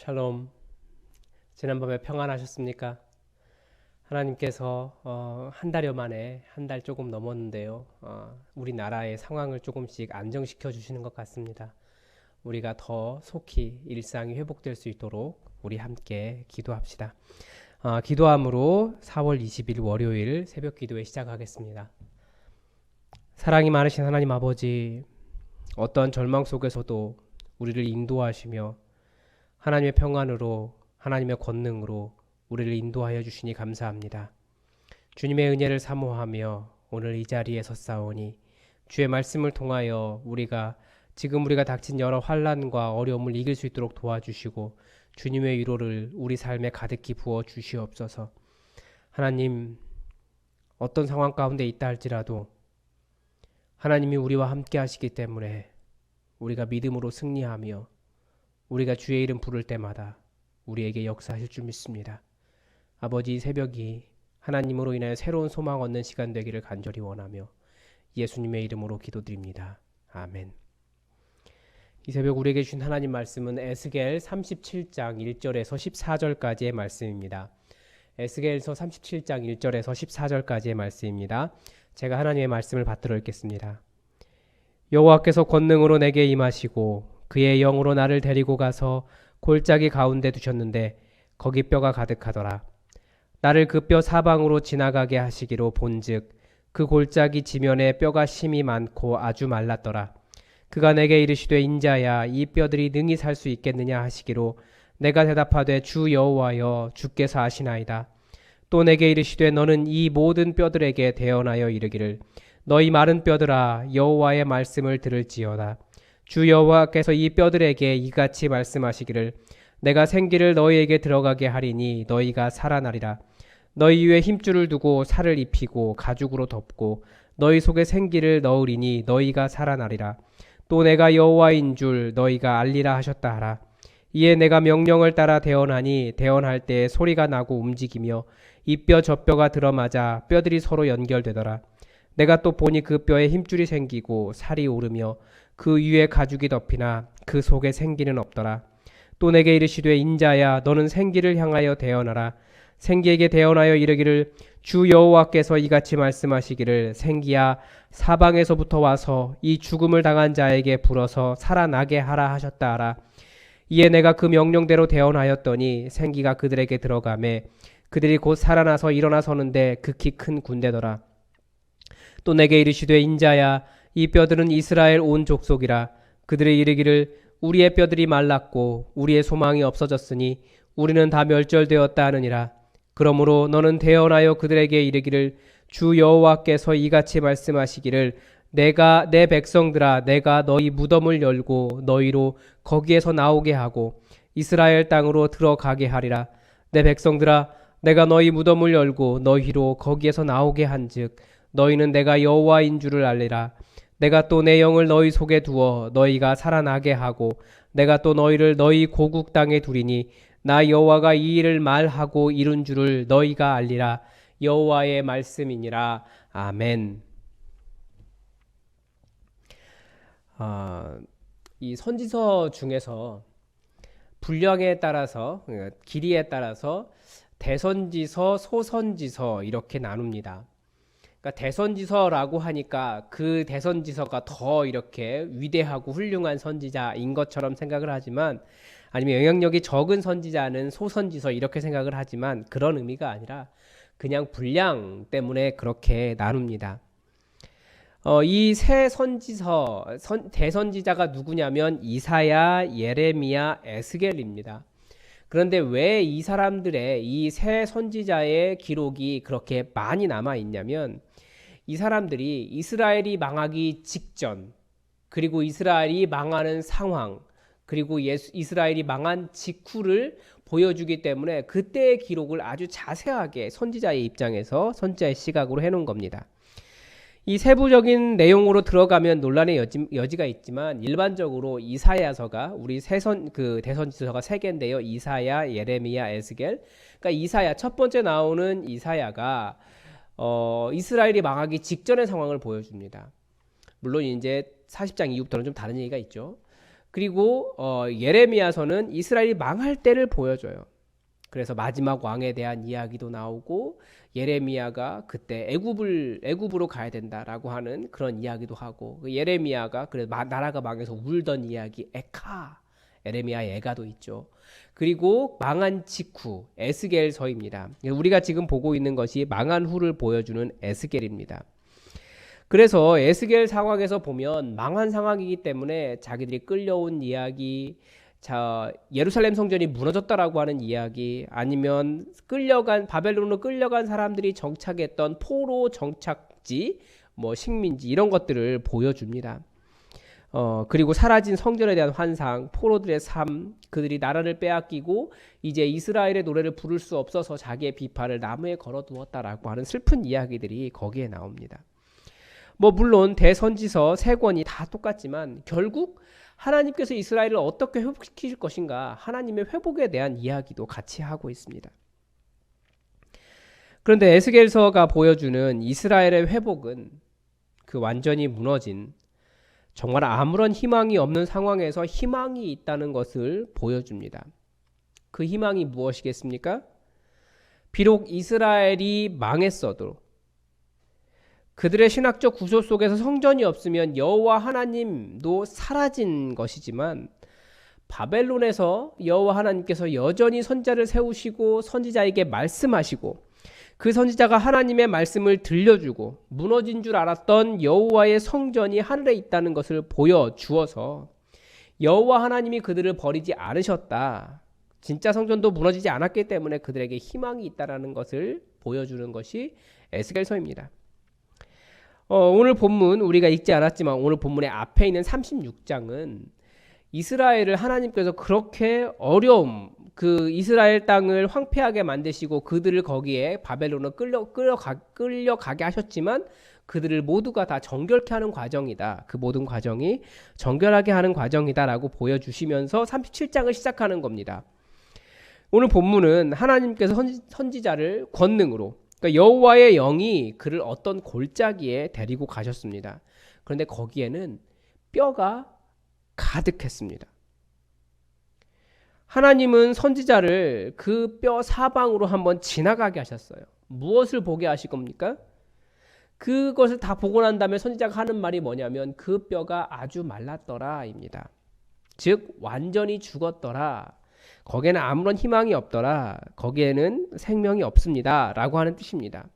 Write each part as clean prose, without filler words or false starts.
샬롬. 지난밤에 평안하셨습니까? 하나님께서 한 달여 만에 한 달 조금 넘었는데요. 우리나라의 상황을 조금씩 안정시켜 주시는 것 같습니다. 우리가 더 속히 일상이 회복될 수 있도록 우리 함께 기도합시다. 기도함으로 4월 20일 월요일 새벽 기도회 시작하겠습니다. 사랑이 많으신 하나님 아버지, 어떠한 절망 속에서도 우리를 인도하시며 하나님의 평안으로, 하나님의 권능으로 우리를 인도하여 주시니 감사합니다. 주님의 은혜를 사모하며 오늘 이 자리에 섰사오니 주의 말씀을 통하여 우리가 닥친 여러 환난과 어려움을 이길 수 있도록 도와주시고 주님의 위로를 우리 삶에 가득히 부어 주시옵소서. 하나님, 어떤 상황 가운데 있다 할지라도 하나님이 우리와 함께 하시기 때문에 우리가 믿음으로 승리하며 우리가 주의 이름 부를 때마다 우리에게 역사하실 줄 믿습니다. 아버지, 이 새벽이 하나님으로 인하여 새로운 소망 얻는 시간 되기를 간절히 원하며 예수님의 이름으로 기도드립니다. 아멘. 이 새벽 우리에게 주신 하나님 말씀은 에스겔 37장 1절에서 14절까지의 말씀입니다. 에스겔서 37장 1절에서 14절까지의 말씀입니다. 제가 하나님의 말씀을 받들어 읽겠습니다. 여호와께서 권능으로 내게 임하시고 그의 영으로 나를 데리고 가서 골짜기 가운데 두셨는데 거기 뼈가 가득하더라. 나를 그 뼈 사방으로 지나가게 하시기로 본즉 그 골짜기 지면에 뼈가 심이 많고 아주 말랐더라. 그가 내게 이르시되 인자야, 이 뼈들이 능히 살 수 있겠느냐 하시기로 내가 대답하되 주 여호와여, 주께서 아시나이다. 또 내게 이르시되 너는 이 모든 뼈들에게 대언하여 이르기를 너희 마른 뼈들아, 여호와의 말씀을 들을지어다. 주 여호와께서 이 뼈들에게 이같이 말씀하시기를 내가 생기를 너희에게 들어가게 하리니 너희가 살아나리라. 너희 위에 힘줄을 두고 살을 입히고 가죽으로 덮고 너희 속에 생기를 넣으리니 너희가 살아나리라. 또 내가 여호와인 줄 너희가 알리라 하셨다 하라. 이에 내가 명령을 따라 대언하니 대언할 때에 소리가 나고 움직이며 이 뼈 저 뼈가 들어맞아 뼈들이 서로 연결되더라. 내가 또 보니 그 뼈에 힘줄이 생기고 살이 오르며 그 위에 가죽이 덮이나 그 속에 생기는 없더라. 또 내게 이르시되 인자야, 너는 생기를 향하여 대언하라. 생기에게 대언하여 이르기를 주 여호와께서 이같이 말씀하시기를 생기야, 사방에서부터 와서 이 죽음을 당한 자에게 불어서 살아나게 하라 하셨다 하라. 이에 내가 그 명령대로 대언하였더니 생기가 그들에게 들어가매 그들이 곧 살아나서 일어나 서는데 극히 큰 군대더라. 또 내게 이르시되 인자야, 이 뼈들은 이스라엘 온 족속이라. 그들의 이르기를 우리의 뼈들이 말랐고 우리의 소망이 없어졌으니 우리는 다 멸절되었다 하느니라. 그러므로 너는 대언하여 그들에게 이르기를 주 여호와께서 이같이 말씀하시기를 내가 내 백성들아, 내가 너희 무덤을 열고 너희로 거기에서 나오게 하고 이스라엘 땅으로 들어가게 하리라. 내 백성들아, 내가 너희 무덤을 열고 너희로 거기에서 나오게 한즉 너희는 내가 여호와인 줄을 알리라. 내가 또 내 영을 너희 속에 두어 너희가 살아나게 하고 내가 또 너희를 너희 고국 땅에 두리니 나 여호와가 이 일을 말하고 이룬 줄을 너희가 알리라. 여호와의 말씀이니라. 아멘. 이 선지서 중에서 분량에 따라서, 길이에 따라서 대선지서, 소선지서 이렇게 나눕니다. 그러니까 대선지서라고 하니까 그 대선지서가 더 이렇게 위대하고 훌륭한 선지자인 것처럼 생각을 하지만, 아니면 영향력이 적은 선지자는 소선지서 이렇게 생각을 하지만 그런 의미가 아니라 그냥 분량 때문에 그렇게 나눕니다. 이 세 선지서, 대선지자가 누구냐면 이사야, 예레미야, 에스겔입니다. 그런데 왜 이 사람들의 이 세 선지자의 기록이 그렇게 많이 남아 있냐면, 이 사람들이 이스라엘이 망하기 직전, 그리고 이스라엘이 망하는 상황, 그리고 이스라엘이 망한 직후를 보여주기 때문에 그때의 기록을 아주 자세하게 선지자의 입장에서, 선지자의 시각으로 해놓은 겁니다. 이 세부적인 내용으로 들어가면 논란의 여지가 있지만 일반적으로 이사야서가, 우리 대선지서가 세 개인데요. 이사야, 예레미야, 에스겔. 그러니까 이사야, 첫 번째 나오는 이사야가 이스라엘이 망하기 직전의 상황을 보여줍니다. 물론 이제 40장 이후부터는 좀 다른 얘기가 있죠. 그리고 예레미야서는 이스라엘이 망할 때를 보여줘요. 그래서 마지막 왕에 대한 이야기도 나오고 예레미야가 그때 애굽으로 가야 된다라고 하는 그런 이야기도 하고 예레미야가 그래 나라가 망해서 울던 이야기 예레미야의 애가도 있죠. 그리고 망한 직후 에스겔서입니다. 우리가 지금 보고 있는 것이 망한 후를 보여주는 에스겔입니다. 그래서 에스겔 상황에서 보면 망한 상황이기 때문에 자기들이 끌려온 이야기, 예루살렘 성전이 무너졌다라고 하는 이야기, 아니면 바벨론으로 끌려간 사람들이 정착했던 포로 정착지, 식민지 이런 것들을 보여줍니다. 그리고 사라진 성전에 대한 환상, 포로들의 삶, 그들이 나라를 빼앗기고 이제 이스라엘의 노래를 부를 수 없어서 자기의 비파를 나무에 걸어두었다라고 하는 슬픈 이야기들이 거기에 나옵니다. 물론 대선지서 세 권이 다 똑같지만 결국 하나님께서 이스라엘을 어떻게 회복시킬 것인가, 하나님의 회복에 대한 이야기도 같이 하고 있습니다. 그런데 에스겔서가 보여주는 이스라엘의 회복은 그 완전히 무너진, 정말 아무런 희망이 없는 상황에서 희망이 있다는 것을 보여줍니다. 그 희망이 무엇이겠습니까? 비록 이스라엘이 망했어도 그들의 신학적 구조 속에서 성전이 없으면 여호와 하나님도 사라진 것이지만 바벨론에서 여호와 하나님께서 여전히 선지자를 세우시고 선지자에게 말씀하시고 그 선지자가 하나님의 말씀을 들려주고 무너진 줄 알았던 여호와의 성전이 하늘에 있다는 것을 보여주어서 여호와 하나님이 그들을 버리지 않으셨다. 진짜 성전도 무너지지 않았기 때문에 그들에게 희망이 있다는 것을 보여주는 것이 에스겔서입니다. 오늘 본문 우리가 읽지 않았지만 오늘 본문의 앞에 있는 36장은 이스라엘을 하나님께서 그렇게 그 이스라엘 땅을 황폐하게 만드시고 그들을 거기에 바벨론으로 끌려가게 하셨지만 그들을 모두가 다 정결케 하는 과정이다. 그 모든 과정이 정결하게 하는 과정이다라고 보여주시면서 37장을 시작하는 겁니다. 오늘 본문은 하나님께서 선지자를 권능으로, 그러니까 여호와의 영이 그를 어떤 골짜기에 데리고 가셨습니다. 그런데 거기에는 뼈가 가득했습니다. 하나님은 선지자를 그 뼈 사방으로 한번 지나가게 하셨어요. 무엇을 보게 하실 겁니까? 그것을 다 보고 난 다음에 선지자가 하는 말이 뭐냐면 그 뼈가 아주 말랐더라입니다. 즉 완전히 죽었더라. 거기에는 아무런 희망이 없더라. 거기에는 생명이 없습니다. 라고 하는 뜻입니다.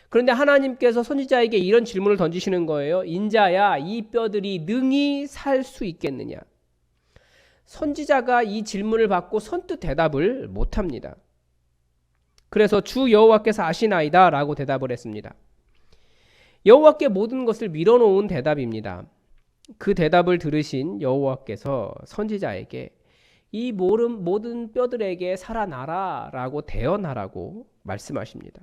그런데 하나님께서 선지자에게 이런 질문을 던지시는 거예요. 인자야, 이 뼈들이 능히 살 수 있겠느냐? 선지자가 이 질문을 받고 선뜻 대답을 못합니다. 그래서 주 여호와께서 아시나이다 라고 대답을 했습니다. 여호와께 모든 것을 밀어놓은 대답입니다. 그 대답을 들으신 여호와께서 선지자에게 이 모든 뼈들에게 살아나라 라고 대언하라고 말씀하십니다.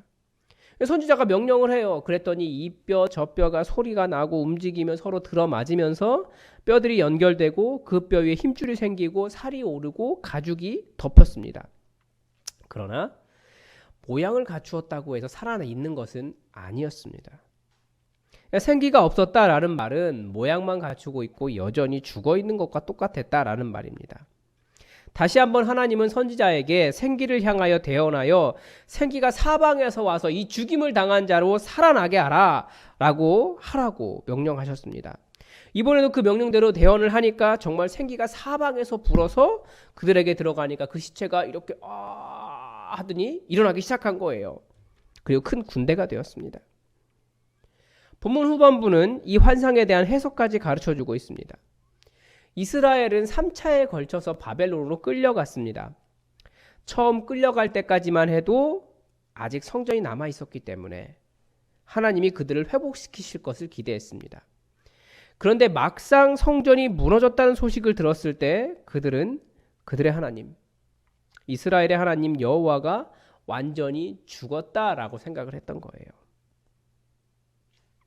선지자가 명령을 해요. 그랬더니 이 뼈 저 뼈가 소리가 나고 움직이면 서로 들어맞으면서 뼈들이 연결되고 그 뼈 위에 힘줄이 생기고 살이 오르고 가죽이 덮였습니다. 그러나 모양을 갖추었다고 해서 살아나 있는 것은 아니었습니다. 생기가 없었다라는 말은 모양만 갖추고 있고 여전히 죽어 있는 것과 똑같았다라는 말입니다. 다시 한번 하나님은 선지자에게 생기를 향하여 대언하여 생기가 사방에서 와서 이 죽임을 당한 자로 살아나게 하라고 명령하셨습니다. 이번에도 그 명령대로 대언을 하니까 정말 생기가 사방에서 불어서 그들에게 들어가니까 그 시체가 이렇게 하더니 일어나기 시작한 거예요. 그리고 큰 군대가 되었습니다. 본문 후반부는 이 환상에 대한 해석까지 가르쳐주고 있습니다. 이스라엘은 3차에 걸쳐서 바벨론으로 끌려갔습니다. 처음 끌려갈 때까지만 해도 아직 성전이 남아 있었기 때문에 하나님이 그들을 회복시키실 것을 기대했습니다. 그런데 막상 성전이 무너졌다는 소식을 들었을 때 그들은 그들의 하나님, 이스라엘의 하나님 여호와가 완전히 죽었다라고 생각을 했던 거예요.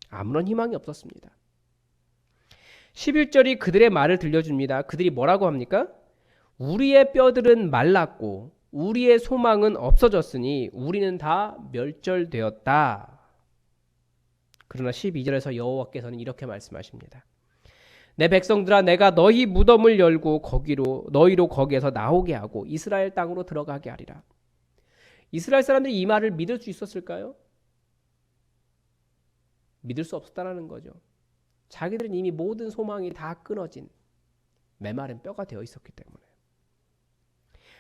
아무런 희망이 없었습니다. 11절이 그들의 말을 들려줍니다. 그들이 뭐라고 합니까? 우리의 뼈들은 말랐고 우리의 소망은 없어졌으니 우리는 다 멸절되었다. 그러나 12절에서 여호와께서는 이렇게 말씀하십니다. 내 백성들아, 내가 너희 무덤을 열고 너희로 거기에서 나오게 하고 이스라엘 땅으로 들어가게 하리라. 이스라엘 사람들이 이 말을 믿을 수 있었을까요? 믿을 수 없었다는 거죠. 자기들은 이미 모든 소망이 다 끊어진 메마른 뼈가 되어 있었기 때문에.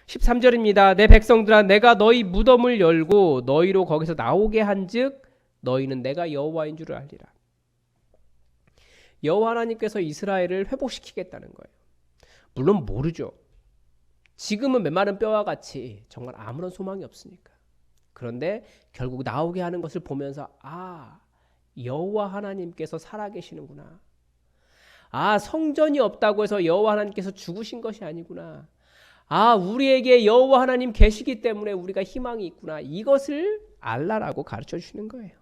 13절입니다. 내 백성들아, 내가 너희 무덤을 열고 너희로 거기서 나오게 한즉 너희는 내가 여호와인 줄을 알리라. 여호와 하나님께서 이스라엘을 회복시키겠다는 거예요. 물론 모르죠. 지금은 메마른 뼈와 같이 정말 아무런 소망이 없으니까. 그런데 결국 나오게 하는 것을 보면서 여호와 하나님께서 살아계시는구나. 성전이 없다고 해서 여호와 하나님께서 죽으신 것이 아니구나. 우리에게 여호와 하나님 계시기 때문에 우리가 희망이 있구나. 이것을 알라라고 가르쳐 주시는 거예요.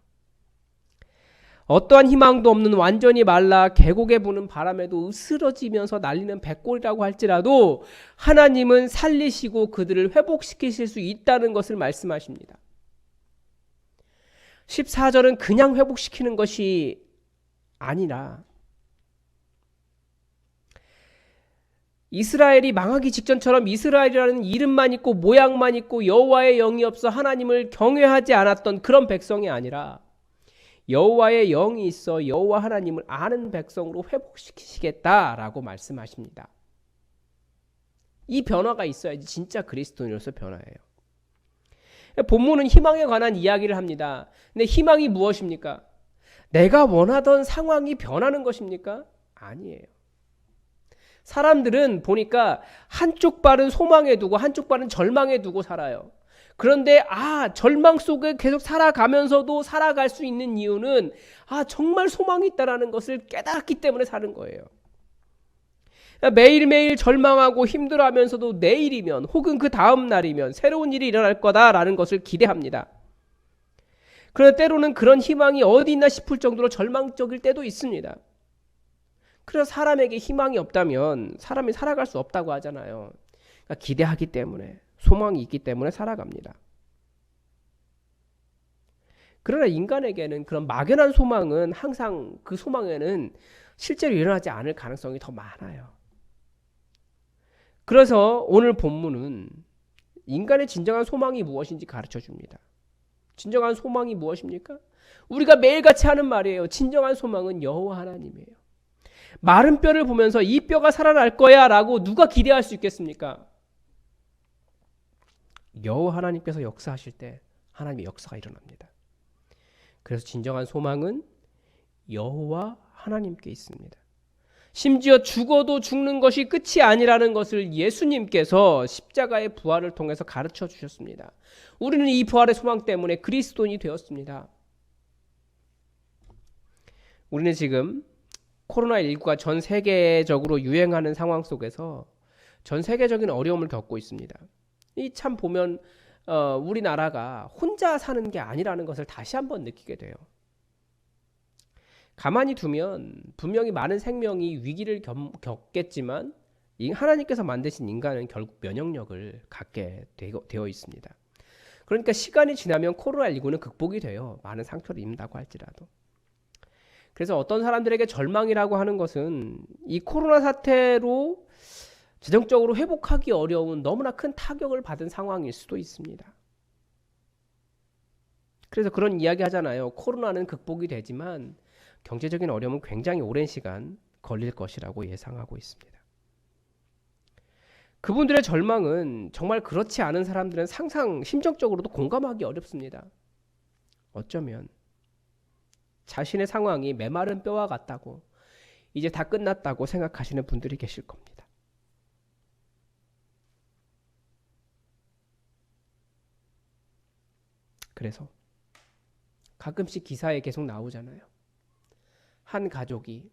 어떠한 희망도 없는 완전히 말라 계곡에 부는 바람에도 으스러지면서 날리는 백골이라고 할지라도 하나님은 살리시고 그들을 회복시키실 수 있다는 것을 말씀하십니다. 14절은 그냥 회복시키는 것이 아니라 이스라엘이 망하기 직전처럼 이스라엘이라는 이름만 있고 모양만 있고 여호와의 영이 없어 하나님을 경외하지 않았던 그런 백성이 아니라 여호와의 영이 있어 여호와 하나님을 아는 백성으로 회복시키시겠다라고 말씀하십니다. 이 변화가 있어야지 진짜 그리스도인으로서 변화예요. 본문은 희망에 관한 이야기를 합니다. 근데 희망이 무엇입니까? 내가 원하던 상황이 변하는 것입니까? 아니에요. 사람들은 보니까 한쪽 발은 소망에 두고 한쪽 발은 절망에 두고 살아요. 그런데 절망 속에 계속 살아가면서도 살아갈 수 있는 이유는 정말 소망이 있다라는 것을 깨달았기 때문에 사는 거예요. 매일매일 절망하고 힘들어하면서도 내일이면 혹은 그 다음 날이면 새로운 일이 일어날 거다라는 것을 기대합니다. 그런데 때로는 그런 희망이 어디 있나 싶을 정도로 절망적일 때도 있습니다. 그래서 사람에게 희망이 없다면 사람이 살아갈 수 없다고 하잖아요. 그러니까 기대하기 때문에, 소망이 있기 때문에 살아갑니다. 그러나 인간에게는 그런 막연한 소망은 항상 그 소망에는 실제로 일어나지 않을 가능성이 더 많아요. 그래서 오늘 본문은 인간의 진정한 소망이 무엇인지 가르쳐 줍니다. 진정한 소망이 무엇입니까? 우리가 매일같이 하는 말이에요. 진정한 소망은 여호와 하나님이에요. 마른 뼈를 보면서 이 뼈가 살아날 거야 라고 누가 기대할 수 있겠습니까? 여호와 하나님께서 역사하실 때 하나님의 역사가 일어납니다. 그래서 진정한 소망은 여호와 하나님께 있습니다. 심지어 죽어도 죽는 것이 끝이 아니라는 것을 예수님께서 십자가의 부활을 통해서 가르쳐 주셨습니다. 우리는 이 부활의 소망 때문에 그리스도인이 되었습니다. 우리는 지금 코로나19가 전 세계적으로 유행하는 상황 속에서 전 세계적인 어려움을 겪고 있습니다. 이 참 보면 우리나라가 혼자 사는 게 아니라는 것을 다시 한번 느끼게 돼요. 가만히 두면 분명히 많은 생명이 위기를 겪겠지만 하나님께서 만드신 인간은 결국 면역력을 갖게 되어 있습니다. 그러니까 시간이 지나면 코로나19는 극복이 돼요. 많은 상처를 입는다고 할지라도. 그래서 어떤 사람들에게 절망이라고 하는 것은 이 코로나 사태로 재정적으로 회복하기 어려운 너무나 큰 타격을 받은 상황일 수도 있습니다. 그래서 그런 이야기 하잖아요. 코로나는 극복이 되지만 경제적인 어려움은 굉장히 오랜 시간 걸릴 것이라고 예상하고 있습니다. 그분들의 절망은 정말 그렇지 않은 사람들은 상상 심정적으로도 공감하기 어렵습니다. 어쩌면 자신의 상황이 메마른 뼈와 같다고 이제 다 끝났다고 생각하시는 분들이 계실 겁니다. 그래서 가끔씩 기사에 계속 나오잖아요. 한 가족이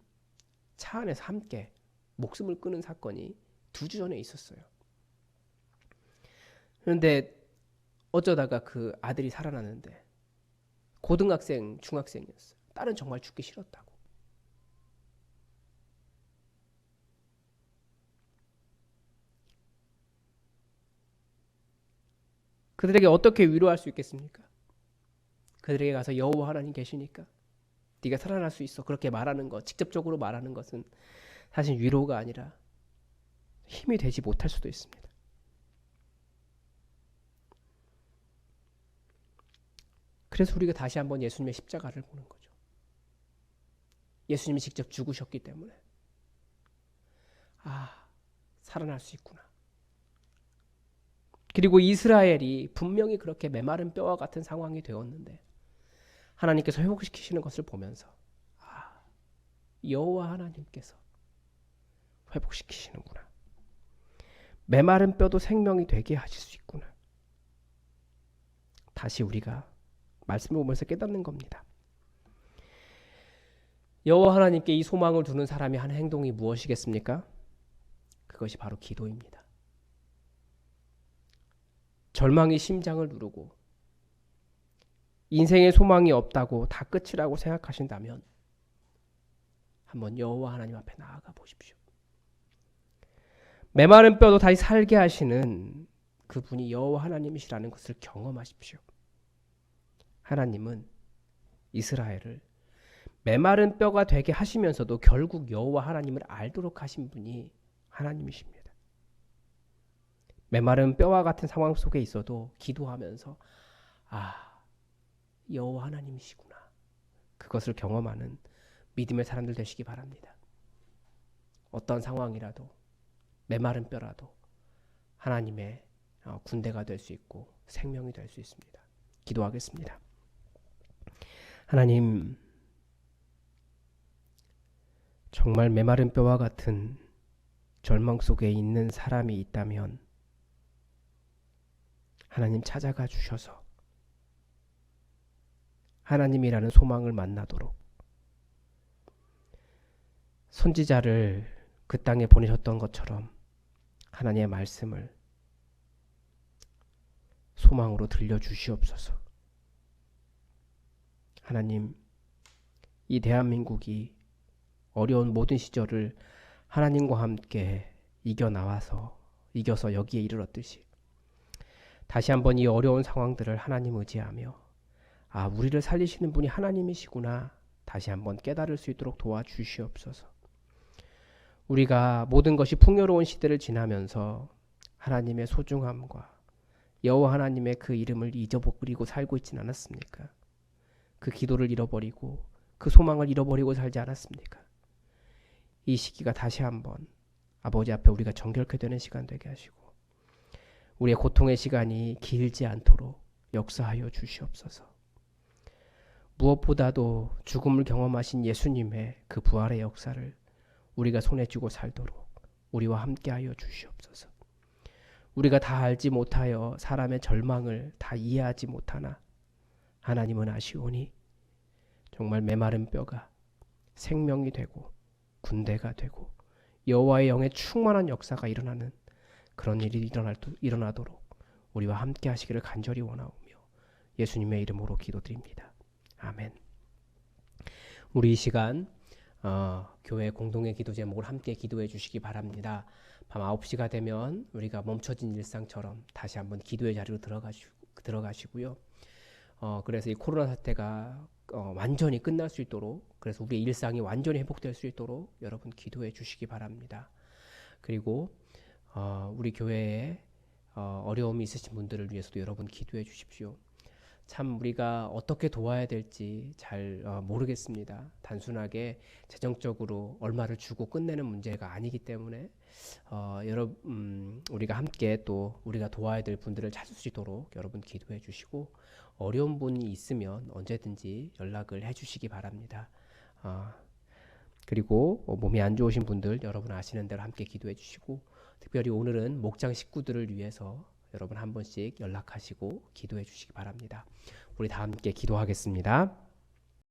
차 안에서 함께 목숨을 끊은 사건이 2주 전에 있었어요. 그런데 어쩌다가 그 아들이 살아났는데 고등학생, 중학생이었어요. 딸은 정말 죽기 싫었다고. 그들에게 어떻게 위로할 수 있겠습니까? 그들에게 가서 여호와 하나님 계시니까 네가 살아날 수 있어. 그렇게 말하는 것, 직접적으로 말하는 것은 사실 위로가 아니라 힘이 되지 못할 수도 있습니다. 그래서 우리가 다시 한번 예수님의 십자가를 보는 거죠. 예수님이 직접 죽으셨기 때문에 살아날 수 있구나. 그리고 이스라엘이 분명히 그렇게 메마른 뼈와 같은 상황이 되었는데 하나님께서 회복시키시는 것을 보면서 여호와 하나님께서 회복시키시는구나. 메마른 뼈도 생명이 되게 하실 수 있구나. 다시 우리가 말씀을 보면서 깨닫는 겁니다. 여호와 하나님께 이 소망을 두는 사람이 하는 행동이 무엇이겠습니까? 그것이 바로 기도입니다. 절망이 심장을 누르고 인생의 소망이 없다고 다 끝이라고 생각하신다면 한번 여호와 하나님 앞에 나아가 보십시오. 메마른 뼈도 다시 살게 하시는 그분이 여호와 하나님이시라는 것을 경험하십시오. 하나님은 이스라엘을 메마른 뼈가 되게 하시면서도 결국 여호와 하나님을 알도록 하신 분이 하나님이십니다. 메마른 뼈와 같은 상황 속에 있어도 기도하면서 여호와 하나님이시구나. 그것을 경험하는 믿음의 사람들 되시기 바랍니다. 어떤 상황이라도 메마른 뼈라도 하나님의 군대가 될 수 있고 생명이 될 수 있습니다. 기도하겠습니다. 하나님, 정말 메마른 뼈와 같은 절망 속에 있는 사람이 있다면 하나님 찾아가 주셔서 하나님이라는 소망을 만나도록 선지자를 그 땅에 보내셨던 것처럼 하나님의 말씀을 소망으로 들려주시옵소서. 하나님, 이 대한민국이 어려운 모든 시절을 하나님과 함께 이겨서 여기에 이르렀듯이 다시 한번 이 어려운 상황들을 하나님 의지하며 우리를 살리시는 분이 하나님이시구나 다시 한번 깨달을 수 있도록 도와주시옵소서. 우리가 모든 것이 풍요로운 시대를 지나면서 하나님의 소중함과 여호와 하나님의 그 이름을 잊어버리고 살고 있진 않았습니까? 그 기도를 잃어버리고 그 소망을 잃어버리고 살지 않았습니까? 이 시기가 다시 한번 아버지 앞에 우리가 정결케 되는 시간 되게 하시고 우리의 고통의 시간이 길지 않도록 역사하여 주시옵소서. 무엇보다도 죽음을 경험하신 예수님의 그 부활의 역사를 우리가 손에 쥐고 살도록 우리와 함께하여 주시옵소서. 우리가 다 알지 못하여 사람의 절망을 다 이해하지 못하나 하나님은 아시오니 정말 메마른 뼈가 생명이 되고 군대가 되고 여호와의 영의 충만한 역사가 일어나는 그런 일이 일어나도록 우리와 함께 하시기를 간절히 원하오며 예수님의 이름으로 기도드립니다. 아멘. 우리 이 시간 교회 공동의 기도 제목을 함께 기도해 주시기 바랍니다. 밤 9시가 되면 우리가 멈춰진 일상처럼 다시 한번 기도의 자리로 들어가시고요. 그래서 이 코로나 사태가 완전히 끝날 수 있도록, 그래서 우리의 일상이 완전히 회복될 수 있도록 여러분 기도해 주시기 바랍니다. 그리고 우리 교회에 어려움이 있으신 분들을 위해서도 여러분 기도해 주십시오. 참 우리가 어떻게 도와야 될지 잘 모르겠습니다. 단순하게 재정적으로 얼마를 주고 끝내는 문제가 아니기 때문에 우리가 함께 또 우리가 도와야 될 분들을 찾을 수 있도록 여러분 기도해 주시고 어려운 분이 있으면 언제든지 연락을 해 주시기 바랍니다. 그리고 몸이 안 좋으신 분들 여러분 아시는 대로 함께 기도해 주시고 특별히 오늘은 목장 식구들을 위해서 여러분 한 번씩 연락하시고 기도해 주시기 바랍니다. 우리 다 함께 기도하겠습니다.